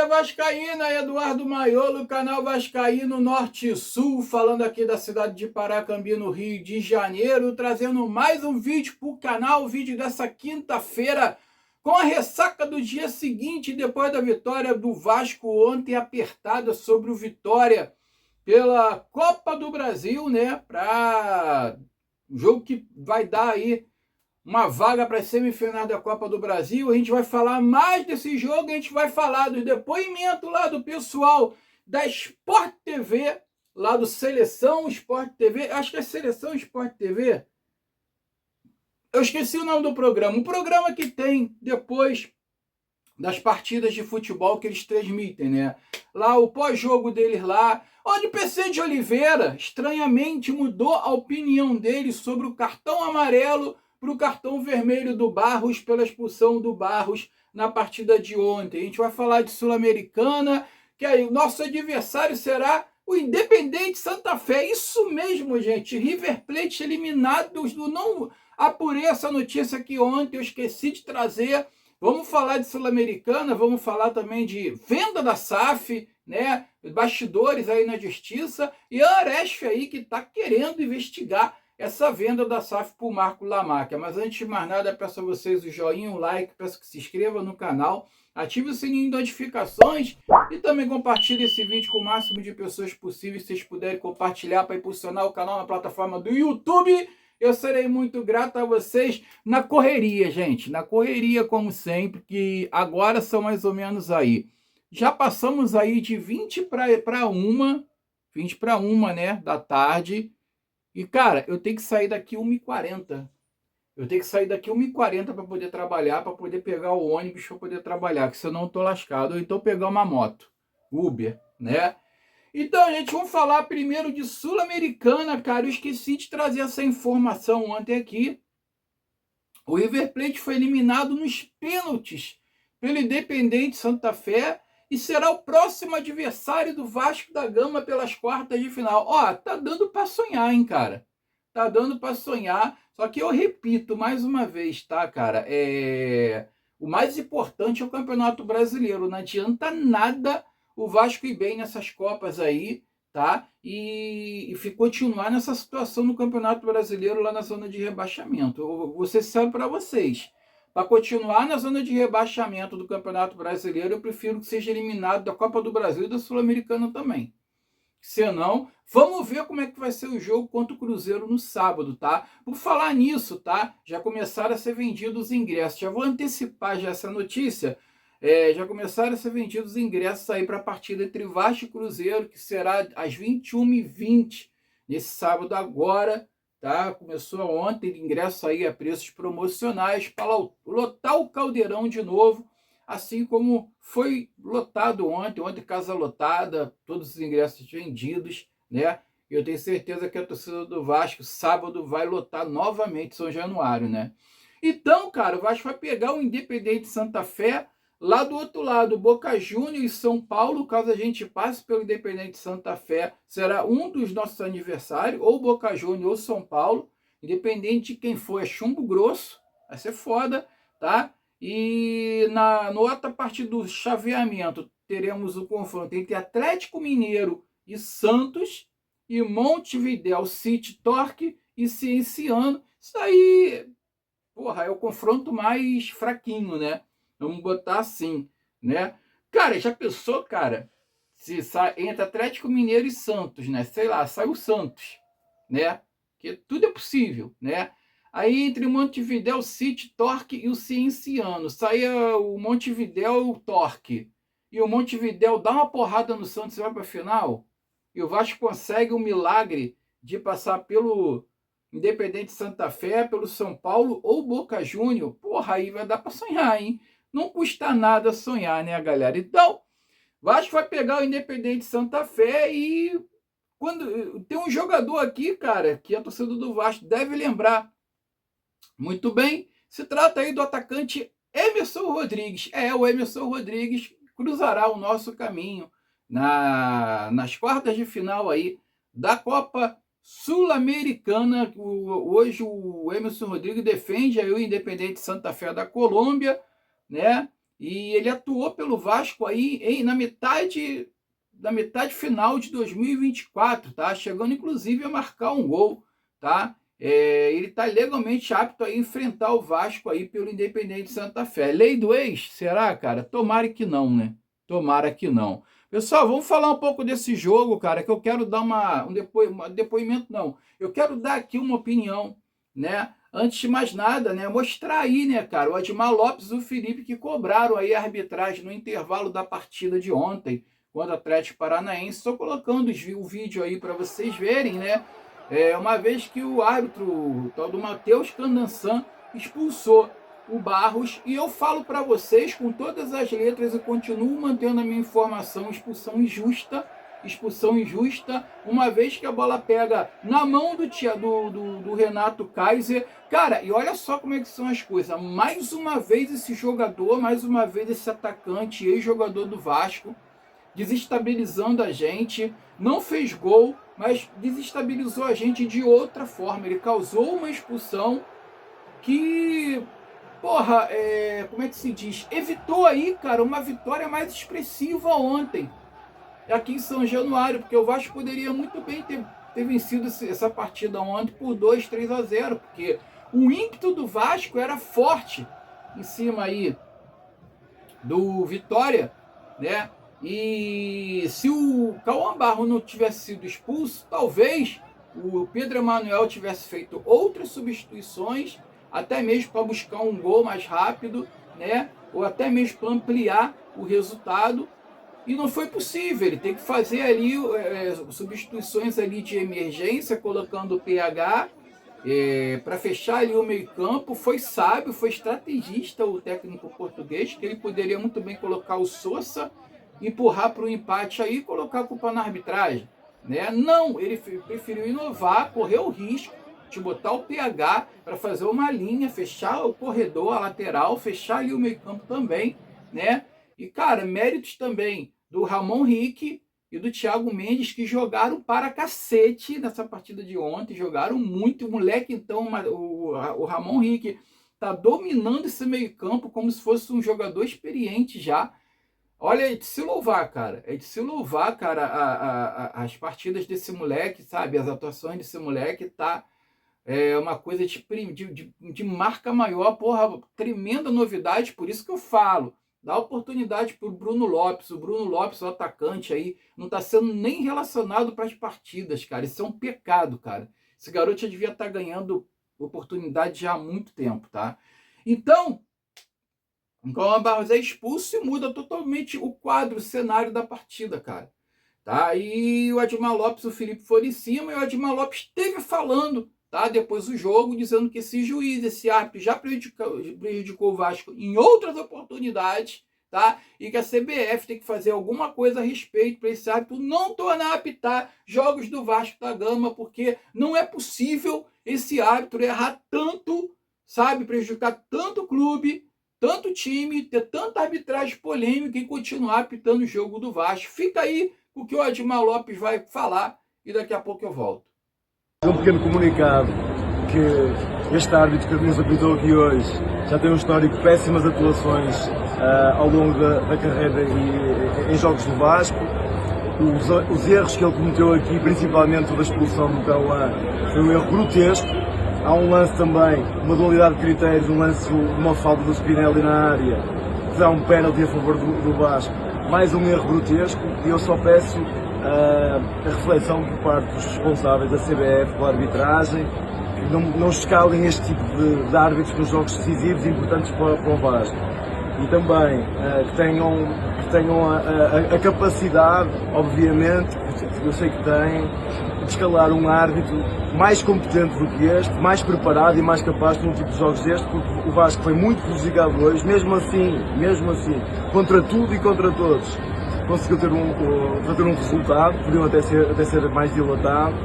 família vascaína, Eduardo Maiolo, canal Vascaíno Norte e Sul, falando aqui da cidade de Paracambi, no Rio de Janeiro, trazendo mais um vídeo para o canal, vídeo dessa quinta-feira, com a ressaca do dia seguinte, depois da vitória do Vasco ontem, apertada sobre o Vitória, pela Copa do Brasil, né, para o jogo que vai dar aí uma vaga para as semifinais da Copa do Brasil. A gente vai falar mais desse jogo, a gente vai falar do depoimento lá do pessoal da Sport TV, lá do Seleção Sport TV, acho que é Seleção Sport TV, eu esqueci o nome do programa, um programa que tem depois das partidas de futebol que eles transmitem, né? Lá o pós-jogo deles lá, onde o PC de Oliveira, estranhamente, mudou a opinião dele sobre o cartão amarelo para o cartão vermelho do Barros pela expulsão do Barros na partida de ontem. A gente vai falar de Sul-Americana, que aí o nosso adversário será o Independente Santa Fé. Isso mesmo, gente. River Plate eliminado. Não apurei essa notícia aqui ontem, eu esqueci de trazer. Vamos falar de Sul-Americana, vamos falar também de venda da SAF, né? Bastidores aí na justiça, e a Aresf aí que está querendo investigar essa venda da SAF para o Marco Lamáquia. Mas antes de mais nada, peço a vocês o joinha, o like, peço que se inscreva no canal, ative o sininho de notificações e também compartilhe esse vídeo com o máximo de pessoas possível. Se vocês puderem compartilhar para impulsionar o canal na plataforma do YouTube, eu serei muito grato a vocês. Na correria, gente, na correria como sempre, que agora são mais ou menos aí. Já passamos aí de 20 para 1, né, da tarde. E, cara, eu tenho que sair daqui 1h40. Eu tenho que sair daqui 1h40 para poder trabalhar, para poder pegar o ônibus, para poder trabalhar, que senão eu tô lascado. Ou então pegar uma moto, Uber, né? Então, gente, vamos falar primeiro de Sul-Americana, cara. Eu esqueci de trazer essa informação ontem aqui. O River Plate foi eliminado nos pênaltis pelo Independente Santa Fé e será o próximo adversário do Vasco da Gama pelas quartas de final. Ó, tá dando para sonhar, hein, cara? Tá dando para sonhar. Só que eu repito mais uma vez, tá, cara? O mais importante é o Campeonato Brasileiro. Não adianta nada o Vasco ir bem nessas Copas aí, tá? E continuar nessa situação no Campeonato Brasileiro lá na zona de rebaixamento. Eu vou ser sincero para vocês. Para continuar na zona de rebaixamento do Campeonato Brasileiro, eu prefiro que seja eliminado da Copa do Brasil e da Sul-Americana também. Senão, vamos ver como é que vai ser o jogo contra o Cruzeiro no sábado, tá? Por falar nisso, tá? Já começaram a ser vendidos os ingressos. Já vou antecipar já essa notícia. Já começaram a ser vendidos os ingressos aí para a partida entre Vasco e Cruzeiro, que será às 21h20, nesse sábado agora, tá? Começou ontem, ingresso aí a preços promocionais para lotar o Caldeirão de novo, assim como foi lotado ontem casa lotada, todos os ingressos vendidos, né? Eu tenho certeza que a torcida do Vasco sábado vai lotar novamente São Januário, né? Então, cara, o Vasco vai pegar o Independente Santa Fé. Lá do outro lado, Boca Juniors e São Paulo, caso a gente passe pelo Independente Santa Fé, será um dos nossos aniversários, ou Boca Juniors ou São Paulo, independente de quem for, é chumbo grosso, vai ser foda, tá? E na outra parte do chaveamento, teremos o confronto entre Atlético Mineiro e Santos, e Montevidéu City Torque e Cienciano. Isso aí, porra, é o confronto mais fraquinho, né? Vamos botar assim, né? Cara, já pensou, cara, se sai entre Atlético Mineiro e Santos, né? Sei lá, sai o Santos, né? Que tudo é possível, né? Aí entre o Montevidéu City Torque e o Cienciano, saia o Montevidéu e o Torque, e o Montevidéu dá uma porrada no Santos e vai para a final, e o Vasco consegue o milagre de passar pelo Independente Santa Fé, pelo São Paulo ou Boca Júnior. Porra, aí vai dar para sonhar, hein? Não custa nada sonhar, né, galera? Então, Vasco vai pegar o Independente Santa Fé e quando tem um jogador aqui, cara, que a torcida do Vasco deve lembrar muito bem, se trata aí do atacante Emerson Rodrigues. O Emerson Rodrigues cruzará o nosso caminho nas quartas de final aí da Copa Sul-Americana. Hoje o Emerson Rodrigues defende aí o Independente Santa Fé da Colômbia, né? e ele atuou pelo Vasco aí na metade final de 2024, tá? Chegando inclusive a marcar um gol, tá? Ele está legalmente apto a enfrentar o Vasco aí pelo Independente Santa Fé. Lei do ex? Será, cara? Tomara que não, né? Tomara que não. Pessoal, vamos falar um pouco desse jogo, cara, que eu quero dar um depoimento, não. Eu quero dar aqui uma opinião, né? Antes de mais nada, né? Mostrar aí, né, cara, o Admar Lopes e o Felipe que cobraram aí a arbitragem no intervalo da partida de ontem contra o Atlético Paranaense. Estou colocando o vídeo aí para vocês verem, né? Uma vez que o árbitro, o tal do Matheus Candansan, expulsou o Barros, e eu falo para vocês com todas as letras e continuo mantendo a minha informação: expulsão injusta, uma vez que a bola pega na mão do Renato Kaiser, cara, e olha só como é que são as coisas, mais uma vez esse jogador, mais uma vez esse atacante, ex-jogador do Vasco, desestabilizando a gente, não fez gol, mas desestabilizou a gente de outra forma. Ele causou uma expulsão que, porra, como é que se diz? Evitou aí, cara, uma vitória mais expressiva ontem, aqui em São Januário, porque o Vasco poderia muito bem ter vencido essa partida ontem por 2-3-0, porque o ímpeto do Vasco era forte em cima aí do Vitória, né? E se o Cauã Barros não tivesse sido expulso, talvez o Pedro Emanuel tivesse feito outras substituições, até mesmo para buscar um gol mais rápido, né? Ou até mesmo para ampliar o resultado. E não foi possível. Ele tem que fazer ali substituições ali de emergência, colocando o PH para fechar ali o meio-campo. Foi sábio, foi estrategista o técnico português, que ele poderia muito bem colocar o Sousa, empurrar para o empate aí e colocar a culpa na arbitragem, né? Não, ele preferiu inovar, correr o risco de botar o PH para fazer uma linha, fechar o corredor, a lateral, fechar ali o meio-campo também, né? E, cara, méritos também do Ramon Rick e do Thiago Mendes, que jogaram para cacete nessa partida de ontem, jogaram muito. O moleque, então, o Ramon Rick tá dominando esse meio-campo como se fosse um jogador experiente já. Olha, é de se louvar, cara. É de se louvar, cara, as partidas desse moleque, sabe? As atuações desse moleque tá uma coisa de marca maior, porra, tremenda novidade. Por isso que eu falo, dá oportunidade pro Bruno Lopes. O Bruno Lopes, o atacante aí, não tá sendo nem relacionado para as partidas, cara. Isso é um pecado, cara. Esse garoto já devia estar ganhando oportunidade já há muito tempo, tá? Então, o Cauã Barros é expulso e muda totalmente o quadro, o cenário da partida, cara. Tá? E o Admar Lopes, o Felipe foram em cima, e o Admar Lopes esteve falando, tá, depois do jogo, dizendo que esse juiz, esse árbitro já prejudicou o Vasco em outras oportunidades, tá? E que a CBF tem que fazer alguma coisa a respeito para esse árbitro não tornar a apitar jogos do Vasco da Gama, porque não é possível esse árbitro errar tanto, sabe, prejudicar tanto o clube, tanto time, ter tanta arbitragem polêmica e continuar apitando o jogo do Vasco. Fica aí o que o Admar Lopes vai falar e daqui a pouco eu volto. Um pequeno comunicado que este árbitro que nos apitou aqui hoje já tem um histórico de péssimas atuações ao longo da carreira e em jogos do Vasco. Os erros que ele cometeu aqui, principalmente o da expulsão do Cauã, foi um erro grotesco. Há um lance também, uma dualidade de critérios, um lance de uma falta do Spinelli na área, que dá um pênalti a favor do Vasco. Mais um erro grotesco, e eu só peço a reflexão por parte dos responsáveis da CBF pela arbitragem, que não escalem este tipo de árbitros nos jogos decisivos e importantes para o Vasco. E também que tenham a capacidade, obviamente, que eu sei que têm, de escalar um árbitro mais competente do que este, mais preparado e mais capaz de um tipo de jogos deste, porque o Vasco foi muito prejudicado hoje, mesmo assim, contra tudo e contra todos, conseguiu ter um resultado, podiam até ser mais dilatado,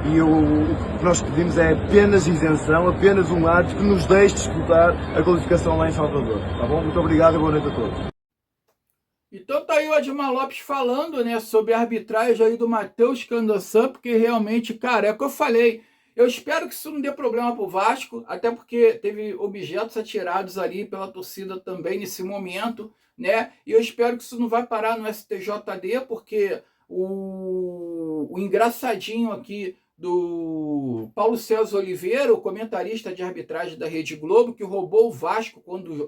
e o que nós pedimos é apenas isenção, apenas um árbitro que nos deixe disputar a qualificação lá em Salvador. Tá bom? Muito obrigado e boa noite a todos. Então tá aí o Admar Lopes falando, né, sobre a arbitragem aí do Matheus Candansan, porque realmente, cara, é o que eu falei, Eu espero que isso não dê problema para o Vasco, até porque teve objetos atirados ali pela torcida também nesse momento, né? E eu espero que isso não vai parar no STJD, porque o engraçadinho aqui do Paulo César Oliveira, o comentarista de arbitragem da Rede Globo, que roubou o Vasco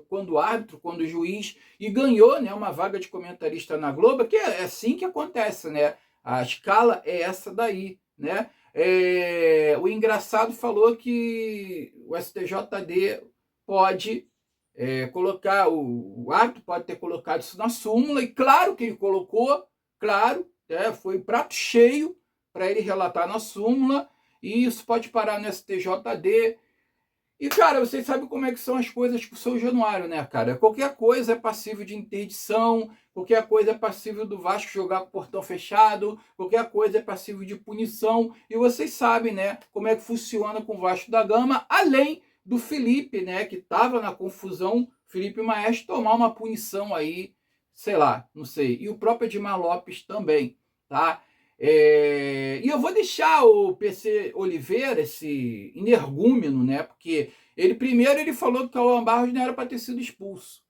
quando árbitro, quando juiz, e ganhou, né, uma vaga de comentarista na Globo, que é assim que acontece, né? A escala é essa daí, né? O engraçado falou que o STJD pode colocar, o árbitro pode ter colocado isso na súmula, e claro que ele colocou, claro, foi prato cheio para ele relatar na súmula, e isso pode parar no STJD. E, cara, vocês sabem como é que são as coisas com o São Januário, né, cara? Qualquer coisa é passível de interdição, qualquer coisa é passível do Vasco jogar com o portão fechado, qualquer coisa é passível de punição. E vocês sabem, né, como é que funciona com o Vasco da Gama, além do Felipe, né, que estava na confusão, Felipe Maestro, tomar uma punição aí, sei lá, não sei. E o próprio Edmar Lopes também, tá? E eu vou deixar o PC Oliveira, esse energúmeno, né? Porque ele falou que o Cauã Barros não era para ter sido expulso,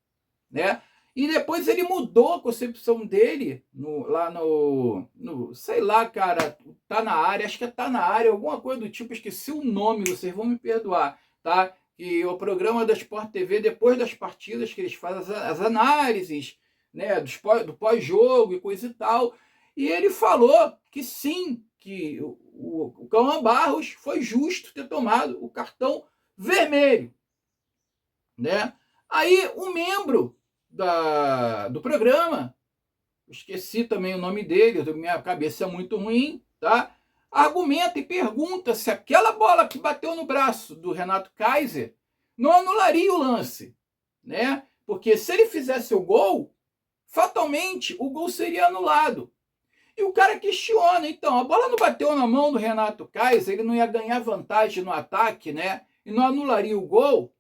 né? E depois ele mudou a concepção dele lá no, sei lá, cara, tá na área, acho que tá na área, alguma coisa do tipo, esqueci o nome, vocês vão me perdoar, tá? E o programa da Sport TV, depois das partidas que eles fazem as análises, né, do pós-jogo e coisa e tal. E ele falou que sim, que o Cauã Barros foi justo ter tomado o cartão vermelho, né? Aí um membro do programa, esqueci também o nome dele, minha cabeça é muito ruim, tá? Argumenta e pergunta se aquela bola que bateu no braço do Renato Kaiser não anularia o lance, né? Porque se ele fizesse o gol, fatalmente o gol seria anulado. E o cara questiona, então, a bola não bateu na mão do Renato Kaiser, ele não ia ganhar vantagem no ataque, né? E não anularia o gol.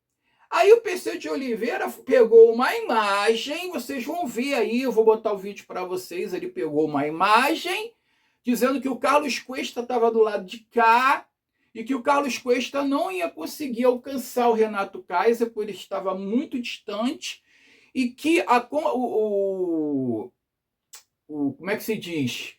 Aí o PC de Oliveira pegou uma imagem, vocês vão ver aí, eu vou botar o vídeo para vocês, ele pegou uma imagem dizendo que o Carlos Cuesta estava do lado de cá e que o Carlos Cuesta não ia conseguir alcançar o Renato Kaiser, porque ele estava muito distante, e que como é que se diz?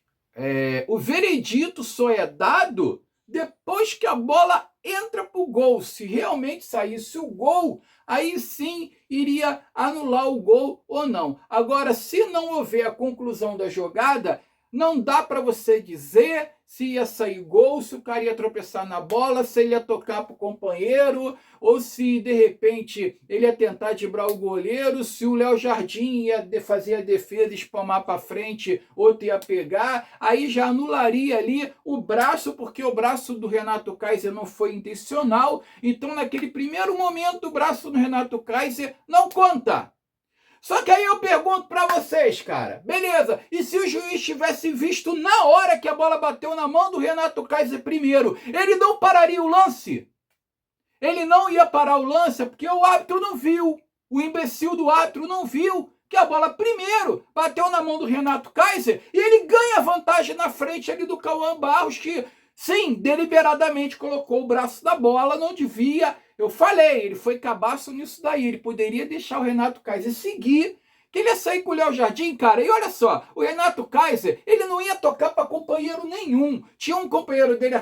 O veredito só é dado depois que a bola entra para o gol. Se realmente saísse o gol, aí sim iria anular o gol ou não. Agora, se não houver a conclusão da jogada, não dá para você dizer se ia sair gol, se o cara ia tropeçar na bola, se ele ia tocar para o companheiro, ou se de repente ele ia tentar driblar o goleiro, se o Léo Jardim ia fazer a defesa, espalmar para frente, outro ia pegar, aí já anularia ali o braço, porque o braço do Renato Kaiser não foi intencional, então naquele primeiro momento o braço do Renato Kaiser não conta. Só que aí eu pergunto para vocês, cara, beleza, e se o juiz tivesse visto na hora que a bola bateu na mão do Renato Kaiser primeiro, ele não pararia o lance? Ele não ia parar o lance porque o árbitro não viu, o imbecil do árbitro não viu que a bola primeiro bateu na mão do Renato Kaiser e ele ganha vantagem na frente ali do Cauã Barros, que sim, deliberadamente colocou o braço da bola, não devia. Eu falei, ele foi cabaço nisso daí, ele poderia deixar o Renato Kaiser seguir, que ele ia sair com o Léo Jardim, cara. E olha só, o Renato Kaiser, ele não ia tocar para companheiro nenhum. Tinha um companheiro dele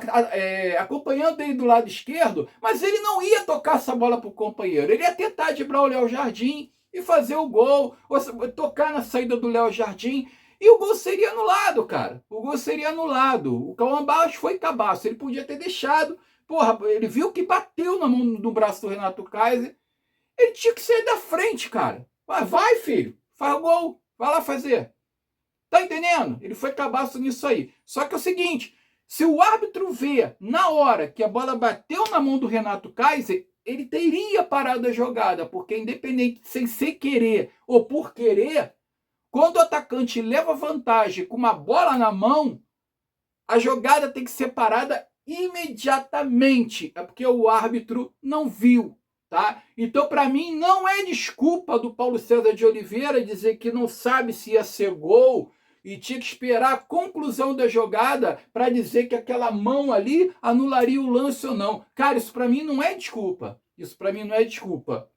acompanhando ele do lado esquerdo, mas ele não ia tocar essa bola para o companheiro. Ele ia tentar driblar o Léo Jardim e fazer o gol, ou tocar na saída do Léo Jardim. E o gol seria anulado, cara. O gol seria anulado. O Cauã Barros foi cabaço. Ele podia ter deixado. Porra, ele viu que bateu na mão do braço do Renato Kaiser. Ele tinha que sair da frente, cara. Vai, filho. Faz o gol. Vai lá fazer. Tá entendendo? Ele foi cabaço nisso aí. Só que é o seguinte, se o árbitro vê na hora que a bola bateu na mão do Renato Kaiser, ele teria parado a jogada, porque independente sem ser querer ou por querer, quando o atacante leva vantagem com uma bola na mão, a jogada tem que ser parada imediatamente. É porque o árbitro não viu, tá? Então, para mim, não é desculpa do Paulo César de Oliveira dizer que não sabe se ia ser gol, e tinha que esperar a conclusão da jogada para dizer que aquela mão ali anularia o lance ou não. Cara, isso para mim não é desculpa. Isso para mim não é desculpa.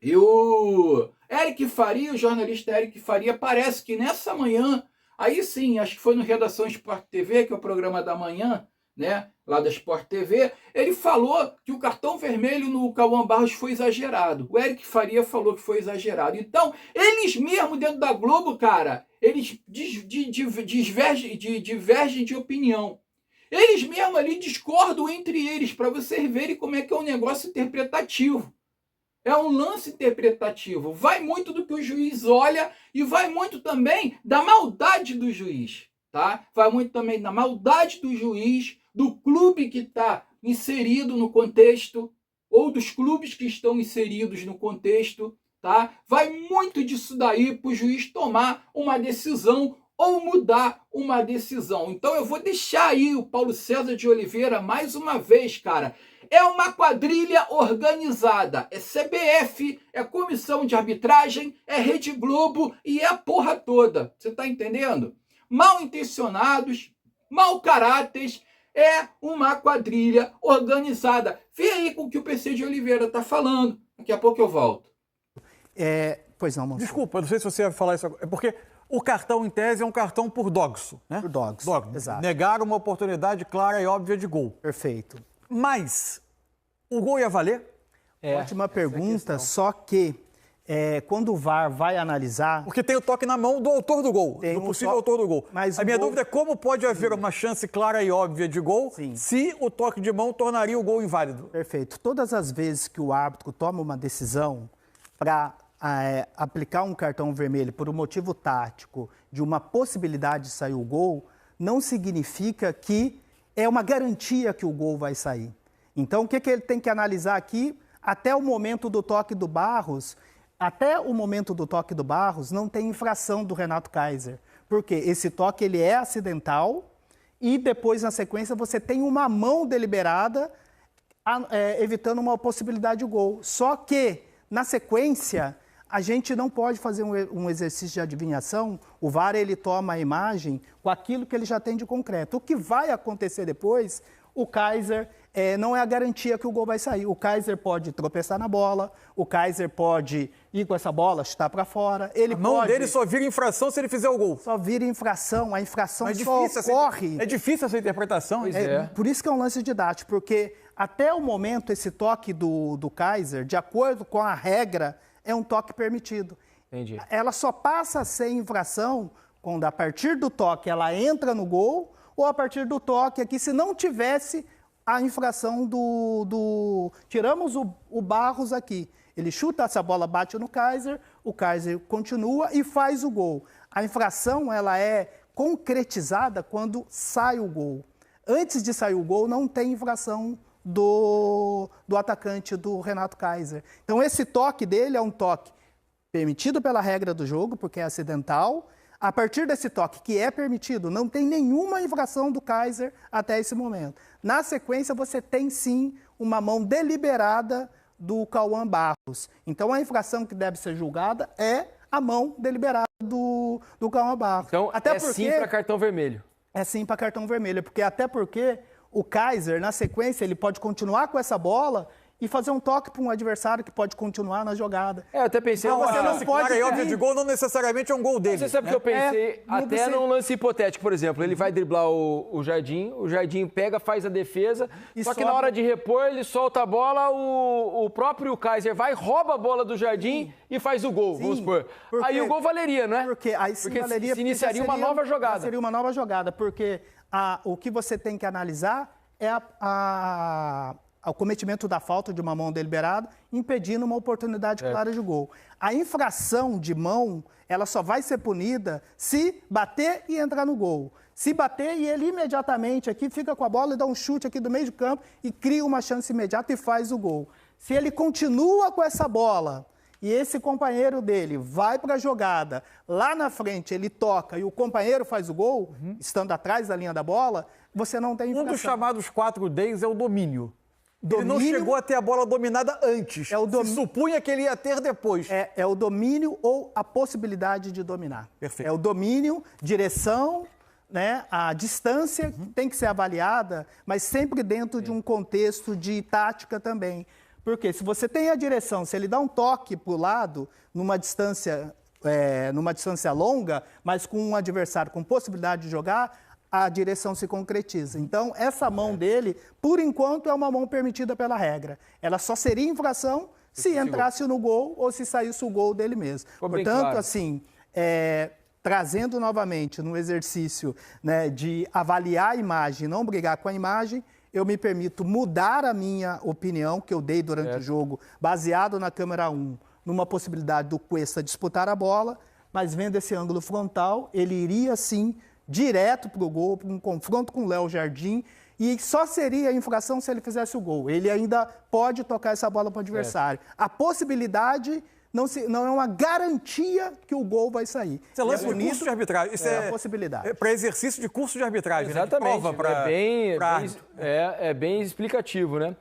E o Eric Faria, o jornalista Eric Faria, parece que nessa manhã, aí sim, acho que foi no Redação Sport TV, que é o programa da manhã, né, lá da Sport TV, ele falou que o cartão vermelho no Cauã Barros foi exagerado. O Eric Faria falou que foi exagerado. Então, eles mesmo dentro da Globo, cara, eles divergem de opinião. Eles mesmo ali discordam entre eles, para vocês verem como é que é um negócio interpretativo. É um lance interpretativo. Vai muito do que o juiz olha e vai muito também da maldade do juiz, tá? Vai muito também da maldade do juiz, do clube que está inserido no contexto, ou dos clubes que estão inseridos no contexto, tá? Vai muito disso daí para o juiz tomar uma decisão ou mudar uma decisão. Então eu vou deixar aí o Paulo César de Oliveira mais uma vez, cara. É uma quadrilha organizada. É CBF, é comissão de arbitragem, é Rede Globo e é a porra toda. Você tá entendendo? Mal intencionados, mau caráteres, é uma quadrilha organizada. Vê aí com o que o PC de Oliveira tá falando. Daqui a pouco eu volto. Pois não, Mansur. Desculpa, não sei se você vai falar isso agora. É porque o cartão, em tese, é um cartão por dogso, né? Por dogso, exato. Negar uma oportunidade clara e óbvia de gol. Perfeito. Mas o gol ia valer? Ótima pergunta, só que quando o VAR vai analisar... Porque tem o toque na mão do autor do gol, do possível autor do gol. Mas a minha dúvida é como pode haver uma chance clara e óbvia de gol se o toque de mão tornaria o gol inválido. Perfeito. Todas as vezes que o árbitro toma uma decisão para aplicar um cartão vermelho por um motivo tático de uma possibilidade de sair o gol, não significa que é uma garantia que o gol vai sair. Então, o que ele tem que analisar aqui? Até o momento do toque do Barros, não tem infração do Renato Kaiser. Porque esse toque ele é acidental e depois, na sequência, você tem uma mão deliberada evitando uma possibilidade de gol. Só que, na sequência, a gente não pode fazer um exercício de adivinhação. O VAR ele toma a imagem com aquilo que ele já tem de concreto. O que vai acontecer depois, o Kaiser não é a garantia que o gol vai sair. O Kaiser pode tropeçar na bola, o Kaiser pode ir com essa bola, chutar para fora. A mão dele só vira infração se ele fizer o gol. Só vira infração, a infração só ocorre. É difícil essa interpretação. Por isso que é um lance didático, porque até o momento esse toque do Kaiser, de acordo com a regra, é um toque permitido. Entendi. Ela só passa a ser infração quando, a partir do toque, ela entra no gol, ou a partir do toque aqui, se não tivesse a infração Tiramos o Barros aqui. Ele chuta, essa bola bate no Kaiser, o Kaiser continua e faz o gol. A infração, ela é concretizada quando sai o gol. Antes de sair o gol, não tem infração do atacante, do Renato Kaiser. Então, esse toque dele é um toque permitido pela regra do jogo, porque é acidental. A partir desse toque, que é permitido, não tem nenhuma infração do Kaiser até esse momento. Na sequência, você tem, sim, uma mão deliberada do Cauã Barros. Então, a infração que deve ser julgada é a mão deliberada do Cauã Barros. Então, sim para cartão vermelho. É sim para cartão vermelho, até porque o Kaiser, na sequência, ele pode continuar com essa bola e fazer um toque para um adversário que pode continuar na jogada. Eu até pensei... Então, você não pode... óbvio de gol não necessariamente é um gol dele. Você sabe que eu pensei, até num lance hipotético, por exemplo, ele vai driblar o Jardim pega, faz a defesa, só que na hora de repor, ele solta a bola, o próprio Kaiser vai, rouba a bola do Jardim e faz o gol, vamos supor. Aí o gol valeria, não é? Porque aí sim valeria... se iniciaria uma nova jogada. Seria uma nova jogada, porque o que você tem que analisar é o cometimento da falta de uma mão deliberada, impedindo uma oportunidade clara de gol. A infração de mão, ela só vai ser punida se bater e entrar no gol. Se bater e ele imediatamente aqui fica com a bola e dá um chute aqui do meio de campo e cria uma chance imediata e faz o gol. Se ele continua com essa bola e esse companheiro dele vai para a jogada, lá na frente ele toca e o companheiro faz o gol, estando atrás da linha da bola, você não tem infração. Um dos chamados 4Ds é o domínio. Ele não chegou a ter a bola dominada antes. Se supunha que ele ia ter depois. É o domínio ou a possibilidade de dominar. Perfeito. É o domínio, direção, né? A distância tem que ser avaliada, mas sempre dentro de um contexto de tática também. Porque se você tem a direção, se ele dá um toque para o lado, numa distância longa, mas com um adversário com possibilidade de jogar, a direção se concretiza. Então, essa mão dele, por enquanto, é uma mão permitida pela regra. Ela só seria infração se entrasse no gol ou se saísse o gol dele mesmo. Portanto, assim, trazendo novamente no exercício, né, de avaliar a imagem, não brigar com a imagem, eu me permito mudar a minha opinião, que eu dei durante o jogo, baseado na câmera 1, numa possibilidade do Cuesta disputar a bola, mas vendo esse ângulo frontal, ele iria sim direto para o gol, para um confronto com o Léo Jardim, e só seria infração se ele fizesse o gol. Ele ainda pode tocar essa bola para o adversário. A possibilidade não é uma garantia que o gol vai sair. Isso é lance de curso de arbitragem. Isso é a possibilidade. Para exercício de curso de arbitragem. Exatamente. Né? De prova é bem explicativo, né?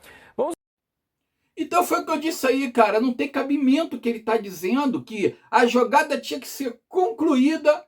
Então foi o que eu disse aí, cara. Não tem cabimento que ele está dizendo que a jogada tinha que ser concluída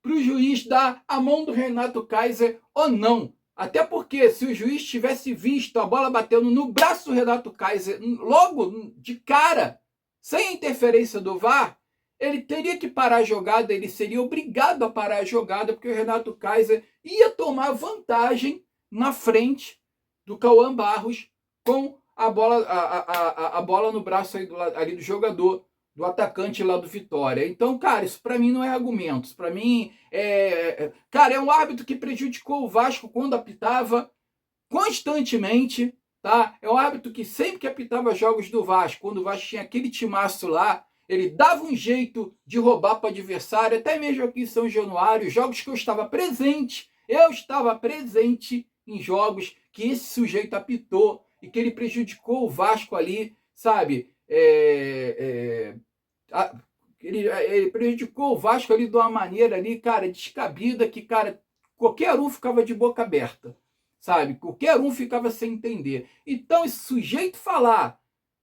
para o juiz dar a mão do Renato Kaiser ou não. Até porque se o juiz tivesse visto a bola batendo no braço do Renato Kaiser logo de cara, sem interferência do VAR, ele teria que parar a jogada, ele seria obrigado a parar a jogada, porque o Renato Kaiser ia tomar vantagem na frente do Cauã Barros com a bola no braço aí ali do jogador, do atacante lá do Vitória. Então, cara, isso pra mim não é argumento. Isso pra mim cara, é um árbitro que prejudicou o Vasco quando apitava constantemente, tá? É um árbitro que sempre que apitava jogos do Vasco, quando o Vasco tinha aquele timaço lá, ele dava um jeito de roubar para o adversário, até mesmo aqui em São Januário, jogos que eu estava presente em jogos que esse sujeito apitou e que ele prejudicou o Vasco ali, sabe? Ele prejudicou o Vasco ali de uma maneira ali, cara, descabida, que, cara, qualquer um ficava de boca aberta, sabe? Qualquer um ficava sem entender. Então, esse sujeito falar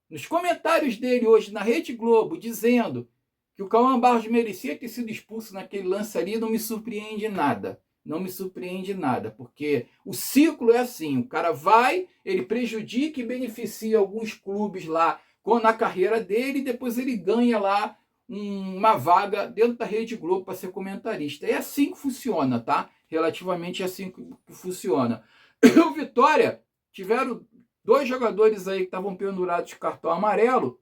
nos comentários dele hoje na Rede Globo, dizendo que o Cauã Barros merecia ter sido expulso naquele lance ali, não me surpreende nada. Não me surpreende nada, porque o ciclo é assim, o cara vai, ele prejudica e beneficia alguns clubes lá na carreira dele, e depois ele ganha lá uma vaga dentro da Rede Globo para ser comentarista. É assim que funciona, tá? Relativamente é assim que funciona. O Vitória tiveram 2 jogadores aí que estavam pendurados de cartão amarelo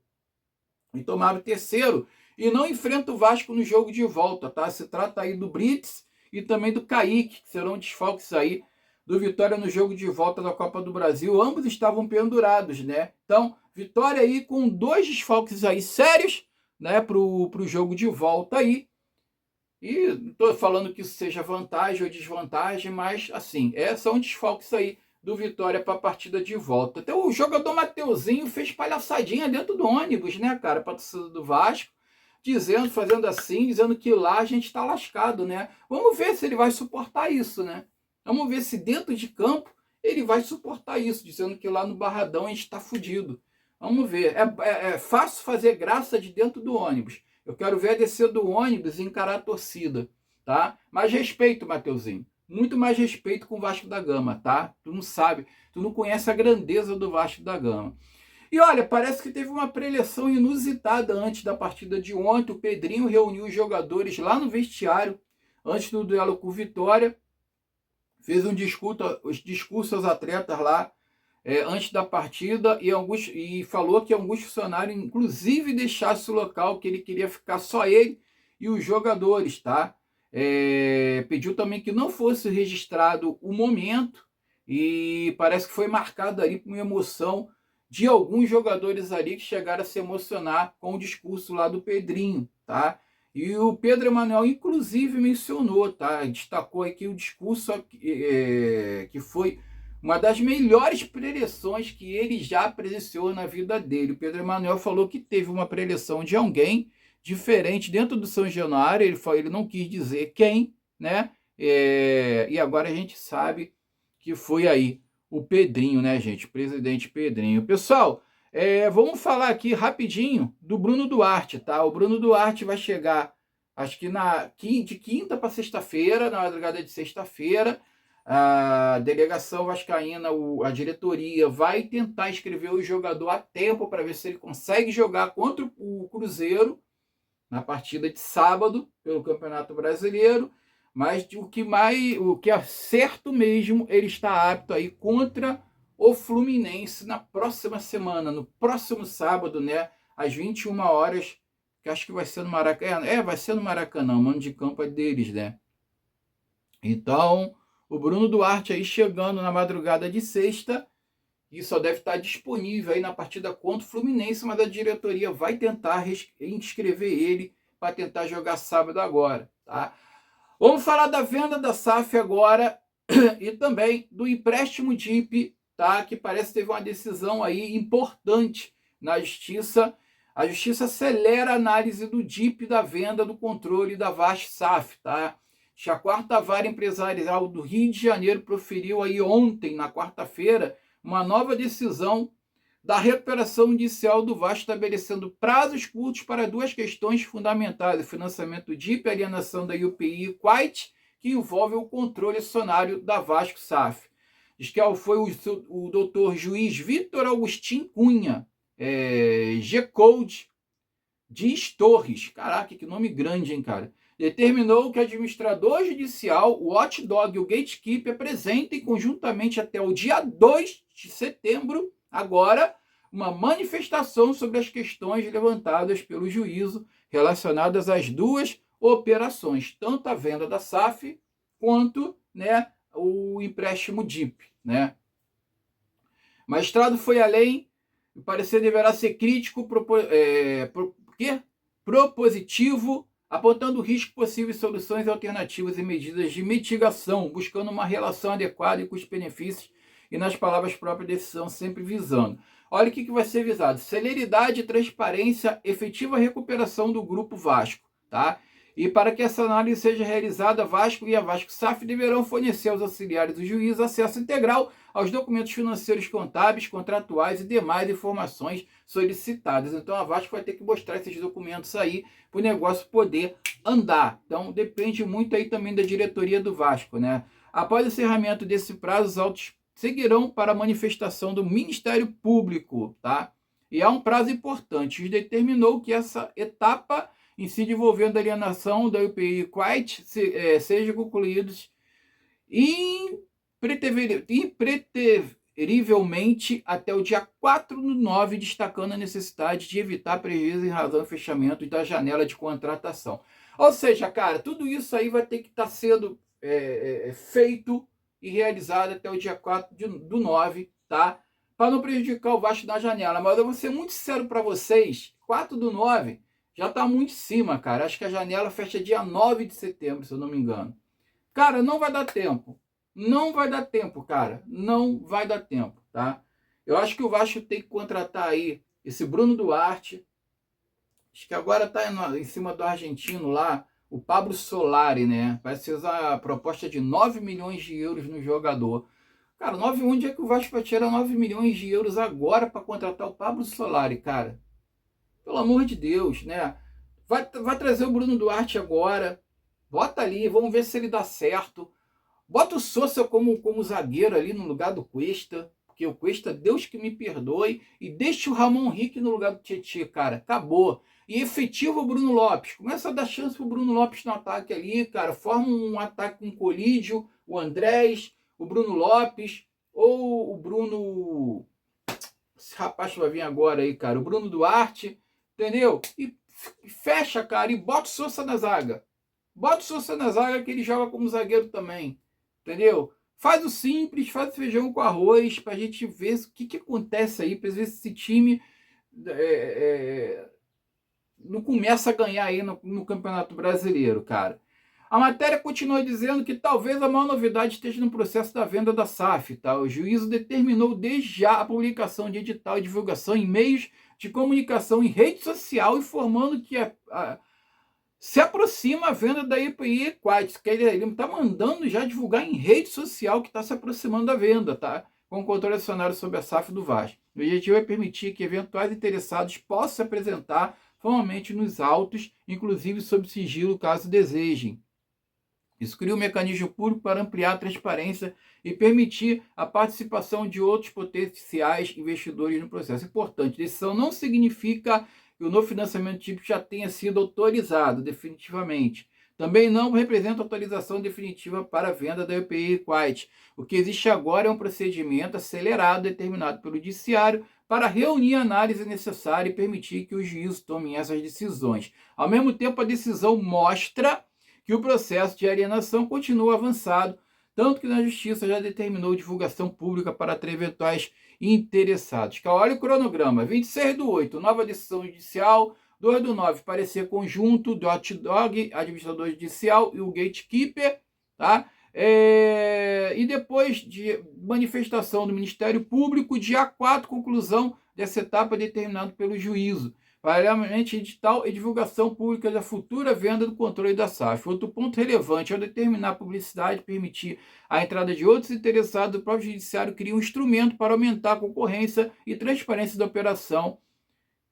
e tomaram o terceiro e não enfrenta o Vasco no jogo de volta, tá? Se trata aí do Brits e também do Kaique, que serão desfalques aí do Vitória no jogo de volta da Copa do Brasil. Ambos estavam pendurados, né? Então, Vitória aí com 2 desfalques aí sérios, né, pro jogo de volta aí. E não estou falando que isso seja vantagem ou desvantagem, mas assim, são desfalques aí do Vitória para a partida de volta. Até o jogador Mateuzinho fez palhaçadinha dentro do ônibus, né, cara, para a torcida do Vasco, fazendo assim, dizendo que lá a gente está lascado, né? Vamos ver se ele vai suportar isso, né? Vamos ver se dentro de campo ele vai suportar isso, dizendo que lá no Barradão a gente está fudido. Vamos ver. É fácil fazer graça de dentro do ônibus. Eu quero ver a descer do ônibus e encarar a torcida, tá? Mais respeito, Mateuzinho. Muito mais respeito com o Vasco da Gama, tá? Tu não sabe, tu não conhece a grandeza do Vasco da Gama. E olha, parece que teve uma preleção inusitada antes da partida de ontem. O Pedrinho reuniu os jogadores lá no vestiário, antes do duelo com o Vitória. Fez um discurso aos atletas lá, antes da partida, e falou que alguns funcionários, inclusive, deixassem o local, que ele queria ficar só ele e os jogadores, tá? Pediu também que não fosse registrado o momento, e parece que foi marcado ali com emoção de alguns jogadores ali que chegaram a se emocionar com o discurso lá do Pedrinho, tá? E o Pedro Emanuel, inclusive, mencionou, tá? Destacou aqui o discurso que foi uma das melhores preleções que ele já presenciou na vida dele. O Pedro Emanuel falou que teve uma preleção de alguém diferente dentro do São Januário. Ele não quis dizer quem, né? E agora a gente sabe que foi aí o Pedrinho, né, gente? Presidente Pedrinho. Pessoal, vamos falar aqui rapidinho do Bruno Duarte, tá? O Bruno Duarte vai chegar, acho que de quinta para sexta-feira, na madrugada de sexta-feira. A delegação vascaína, a diretoria, vai tentar inscrever o jogador a tempo para ver se ele consegue jogar contra o Cruzeiro na partida de sábado pelo Campeonato Brasileiro. Mas o que é certo mesmo, ele está apto aí contra o Fluminense na próxima semana, no próximo sábado, né, às 21 horas, que acho que vai ser no Maracanã. Vai ser no Maracanã, o mando de campo é deles, né? Então, o Bruno Duarte aí chegando na madrugada de sexta, e só deve estar disponível aí na partida contra o Fluminense, mas a diretoria vai tentar inscrever ele para tentar jogar sábado agora, tá? Vamos falar da venda da SAF agora e também do empréstimo DIP, tá? Que parece que teve uma decisão aí importante na Justiça. A Justiça acelera a análise do DIP da venda do controle da VASP-SAF, tá? A quarta vara empresarial do Rio de Janeiro proferiu aí ontem, na quarta-feira, uma nova decisão da recuperação judicial do Vasco, estabelecendo prazos curtos para duas questões fundamentais: o financiamento do DIP e a alienação da UPI e Quite, que envolve o controle acionário da VASP-SAF. Diz que foi o doutor juiz Vitor Augustin Cunha, G-Code, Dias Torres, caraca, que nome grande, hein, cara, determinou que o administrador judicial, o Watchdog e o Gatekeeper apresentem conjuntamente até o dia 2 de setembro, agora, uma manifestação sobre as questões levantadas pelo juízo relacionadas às duas operações, tanto a venda da SAF quanto, né, o empréstimo DIP, né? O magistrado foi além, o parecer deverá ser crítico, propositivo, apontando risco de possíveis soluções alternativas e medidas de mitigação, buscando uma relação adequada e com os benefícios, e nas palavras próprias da decisão, sempre visando. Olha o que vai ser visado: celeridade, transparência, efetiva recuperação do Grupo Vasco, tá? E para que essa análise seja realizada, Vasco e a VASP-SAF deverão fornecer aos auxiliares do juiz acesso integral aos documentos financeiros, contábeis, contratuais e demais informações solicitadas. Então a Vasco vai ter que mostrar esses documentos aí para o negócio poder andar. Então depende muito aí também da diretoria do Vasco, né? Após o encerramento desse prazo, os autos seguirão para a manifestação do Ministério Público, tá? E há um prazo importante. Determinou que essa etapa em se envolvendo a alienação da UPI e Quite seja concluídos impreterivelmente até o dia 4/9, destacando a necessidade de evitar prejuízo em razão do fechamento da janela de contratação. Ou seja, cara, tudo isso aí vai ter que estar sendo feito e realizado até o dia 4/9, tá? Para não prejudicar o Vasco na janela. Mas eu vou ser muito sincero para vocês, 4/9 já está muito em cima, cara. Acho que a janela fecha dia 9 de setembro, se eu não me engano. Cara, não vai dar tempo. Não vai dar tempo, cara. Não vai dar tempo, tá? Eu acho que o Vasco tem que contratar aí esse Bruno Duarte. Acho que agora está em cima do argentino lá, o Pablo Solari, né? Vai ser a proposta de 9 milhões de euros no jogador. Cara, onde é que o Vasco vai tirar 9 milhões de euros agora para contratar o Pablo Solari, cara? Pelo amor de Deus, né? Vai trazer o Bruno Duarte agora. Bota ali, vamos ver se ele dá certo. Bota o Sousa como zagueiro ali no lugar do Cuesta. Porque o Cuesta, Deus que me perdoe. E deixa o Ramon Henrique no lugar do Tietê, cara. Acabou. E efetiva o Bruno Lopes. Começa a dar chance pro Bruno Lopes no ataque ali, cara. Forma um ataque com o Colídio, o Andrés, o Bruno Lopes. Ou o Bruno... Esse rapaz que vai vir agora aí, cara. O Bruno Duarte. Entendeu? E fecha, cara, e bota o Sousa na zaga. Bota o Sousa na zaga que ele joga como zagueiro também. Entendeu? Faz o simples, faz o feijão com arroz, pra gente ver o que acontece aí, pra ver se esse time não começa a ganhar aí no Campeonato Brasileiro, cara. A matéria continua dizendo que talvez a maior novidade esteja no processo da venda da SAF, tá? O juízo determinou desde já a publicação de edital e divulgação em meios de comunicação em rede social, informando que se aproxima a venda da UPI e Quite, que ele está mandando já divulgar em rede social que está se aproximando da venda, tá? com o controle acionário sobre a SAF do Vasco. O objetivo é permitir que eventuais interessados possam se apresentar formalmente nos autos, inclusive sob sigilo, caso desejem. Isso cria um mecanismo público para ampliar a transparência e permitir a participação de outros potenciais investidores no processo. Importante, decisão não significa que o novo financiamento típico já tenha sido autorizado definitivamente. Também não representa autorização definitiva para a venda da EPI Equity. O que existe agora é um procedimento acelerado determinado pelo judiciário para reunir a análise necessária e permitir que os juízes tomem essas decisões. Ao mesmo tempo, a decisão mostra que o processo de alienação continua avançado, tanto que na Justiça já determinou divulgação pública para eventuais interessados. Olha o cronograma, 26/8, nova decisão judicial, 2/9, parecer conjunto do Hot Dog, administrador judicial e o gatekeeper, tá? E depois de manifestação do Ministério Público, dia 4, conclusão dessa etapa determinada pelo juízo. Paralelamente, edital e divulgação pública da futura venda do controle da SAF. Outro ponto relevante, ao determinar a publicidade e permitir a entrada de outros interessados, o próprio judiciário cria um instrumento para aumentar a concorrência e transparência da operação,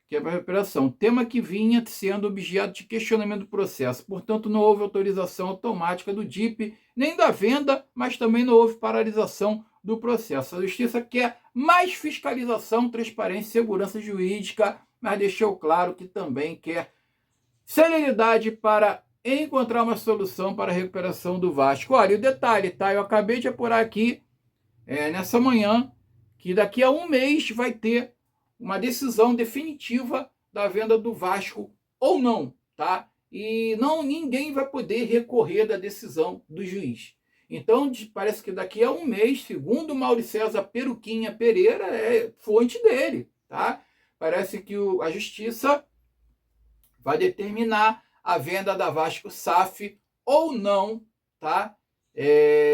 que é a operação, tema que vinha sendo objeto de questionamento do processo. Portanto, não houve autorização automática do DIP, nem da venda, mas também não houve paralisação do processo. A Justiça quer mais fiscalização, transparência e segurança jurídica, mas deixou claro que também quer celeridade para encontrar uma solução para a recuperação do Vasco. Olha, o detalhe, tá? Eu acabei de apurar aqui, nessa manhã, que daqui a um mês vai ter uma decisão definitiva da venda do Vasco ou não, tá? E ninguém vai poder recorrer da decisão do juiz. Então, parece que daqui a um mês, segundo o Mauro César Peruquinha Pereira, é fonte dele, tá? Parece que a Justiça vai determinar a venda da Vasco SAF ou não, tá?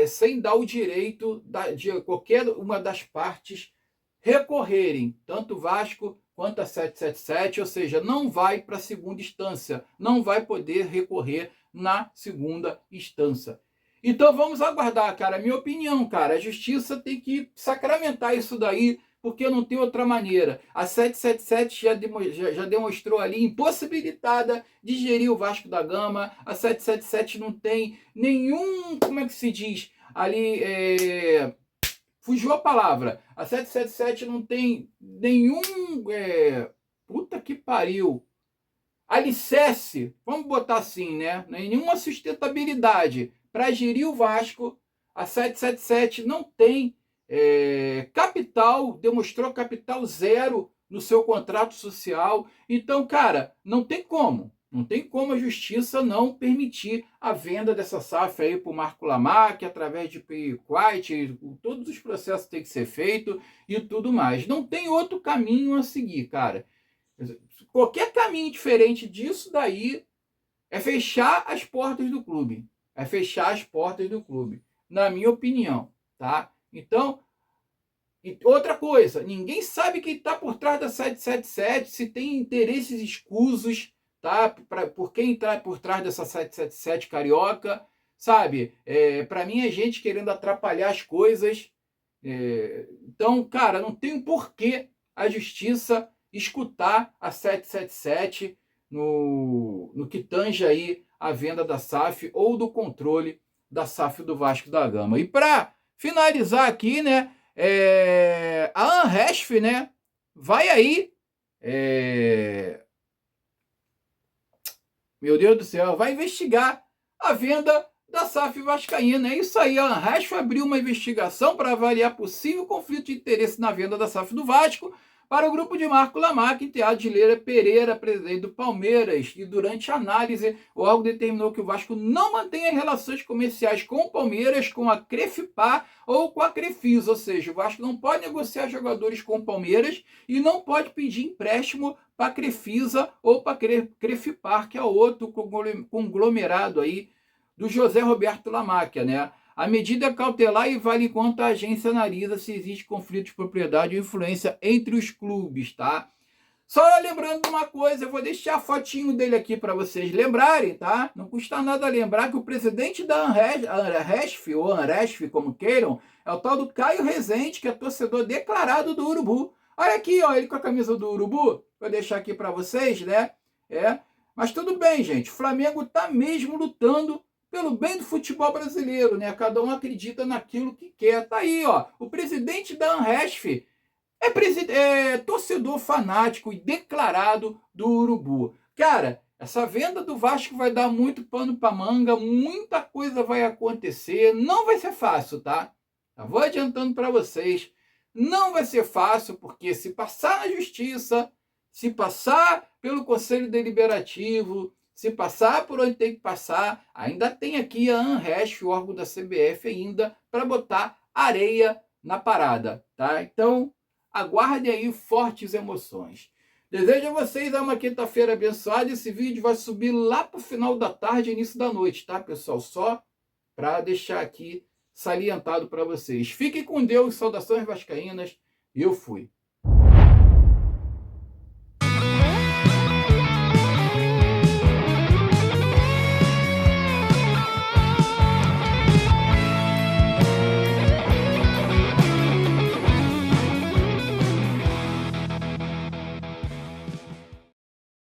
Sem dar o direito de qualquer uma das partes recorrerem, tanto o Vasco quanto a 777, ou seja, não vai para a segunda instância, não vai poder recorrer na segunda instância. Então vamos aguardar, cara. Minha opinião, cara, a Justiça tem que sacramentar isso daí, porque não tem outra maneira. A 777 já demonstrou ali impossibilitada de gerir o Vasco da Gama. A 777 não tem nenhum, como é que se diz, ali, fugiu a palavra. A 777 não tem nenhum, puta que pariu, alicerce, vamos botar assim, né? Nenhuma sustentabilidade para gerir o Vasco. A 777 não tem capital, demonstrou capital zero no seu contrato social. Então, cara, não tem como a Justiça não permitir a venda dessa SAF aí para o Marco Lamac, através de Equity, todos os processos têm que ser feitos e tudo mais. Não tem outro caminho a seguir, cara. Qualquer caminho diferente disso daí é fechar as portas do clube. Na minha opinião, tá? Então, outra coisa, ninguém sabe quem está por trás da 777, se tem interesses escusos, tá? Por quem está por trás dessa 777 carioca, sabe? Para mim é gente querendo atrapalhar as coisas. Então, cara, não tem porquê a Justiça escutar a 777 no que tange aí a venda da SAF ou do controle da SAF do Vasco da Gama. E para finalizar aqui, né, a Anresf, né, vai aí, meu Deus do céu, vai investigar a venda da SAF vascaína. É isso aí, a Anresf abriu uma investigação para avaliar possível conflito de interesse na venda da SAF do Vasco para o grupo de Marco Lamac, enteado de Leira Pereira, presidente do Palmeiras. E durante a análise, o órgão determinou que o Vasco não mantenha relações comerciais com o Palmeiras, com a Crefipar ou com a Crefisa. Ou seja, o Vasco não pode negociar jogadores com o Palmeiras e não pode pedir empréstimo para a Crefisa ou para a Crefipar, que é outro conglomerado aí do José Roberto Lamac, né? A medida é cautelar e vale enquanto a agência analisa se existe conflito de propriedade ou influência entre os clubes, tá? Só lembrando de uma coisa, eu vou deixar a fotinho dele aqui para vocês lembrarem, tá? Não custa nada lembrar que o presidente da Anresf, ou Anresf, como queiram, é o tal do Caio Rezende, que é torcedor declarado do Urubu. Olha aqui, ó, ele com a camisa do Urubu. Vou deixar aqui para vocês, né? Mas tudo bem, gente. O Flamengo tá mesmo lutando pelo bem do futebol brasileiro, né? Cada um acredita naquilo que quer. Tá aí, ó. O presidente da Anresf é torcedor fanático e declarado do Urubu. Cara, essa venda do Vasco vai dar muito pano para manga, muita coisa vai acontecer, não vai ser fácil, tá? Eu vou adiantando para vocês, não vai ser fácil, porque se passar na justiça, se passar pelo Conselho Deliberativo, se passar por onde tem que passar, ainda tem aqui a Anresf, o órgão da CBF ainda, para botar areia na parada, tá? Então, aguardem aí fortes emoções. Desejo a vocês uma quinta-feira abençoada. Esse vídeo vai subir lá para o final da tarde, início da noite, tá, pessoal? Só para deixar aqui salientado para vocês. Fiquem com Deus, saudações vascaínas. Eu fui.